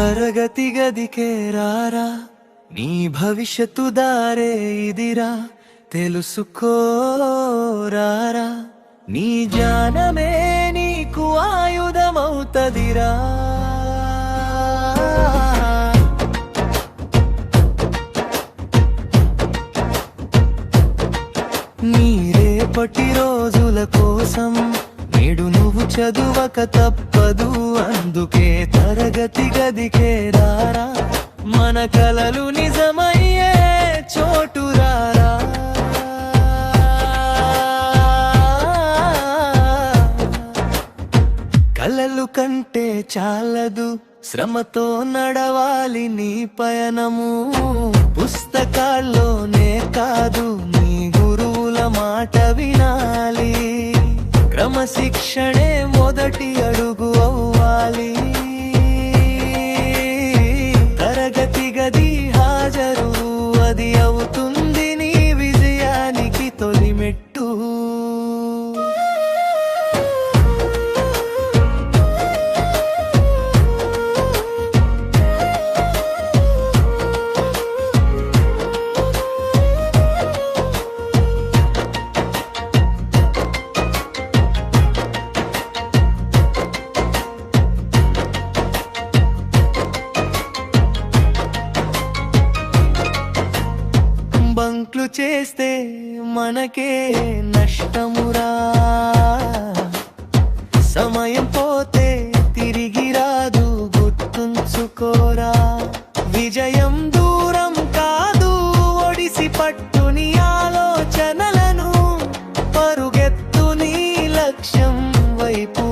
తరగతి గదికే రారా, నీ భవిష్యత్తు దారే ఇదిరా, తెలుసుకోరారా. నీ జ్ఞానమే నీకు ఆయుధమవుతదిరా. నీ రేపటి రోజుల కోసం నేడు నువ్వు చదువక తప్పదు. అందుకే తరగతి గదికే రారా, మన కలలు నిజమయ్యే చోటు రారా. కలలు కంటే చాలదు, శ్రమతో నడవాలి నీ పయనము. పుస్తకాల్లోనే కాదు, నీ గురువుల మాట వినాలి. క్రమశిక్షణే మొదటి అడుగు అవ్వాలి. తరగతి గది హాజరు, అది అవుతుంది నీ విజయానికి తొలిమెట్టు. బంక్లు చేస్తే మనకే నష్టమురా. సమయం పోతే తిరిగి రాదు, గుర్తుంచుకోరా. విజయం దూరం కాదు, ఒడిసి పట్టు నీ ఆలోచనలను. పరుగెత్తు నీ లక్ష్యం వైపు.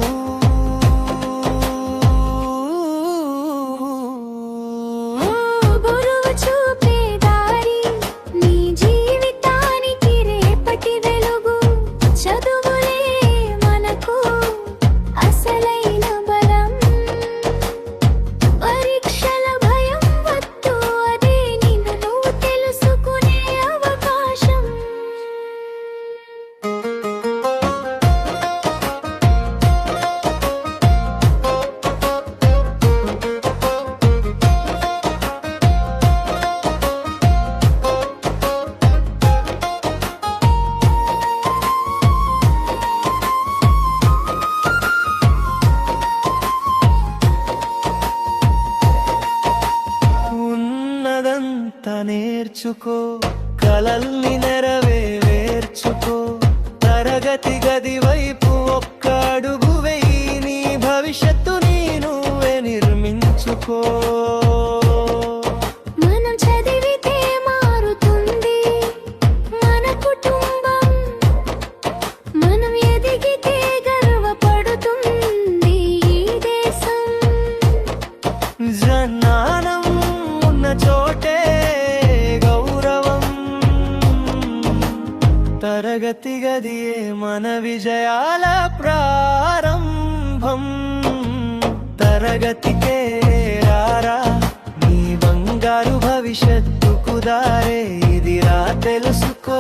నేర్చుకో, కలల్ని నెరవేర్చుకో. తరగతి గది వైపు ఒక్క అడుగు వేయి, నీ భవిష్యత్తుని నువ్వే నిర్మించుకో. మనం చదివితే మారుతుంది మన కుటుంబం, మనం ఎదిగితే గర్వపడుతుంది ఈ దేశం. జ్ఞానం ఉన్న చోటే తరగతి గదియే మన విజయాల ప్రారంభం. తరగతికే రారా, నీ బంగారు భవిష్యత్తుకు దారే ఇదిరా, తెలుసుకో.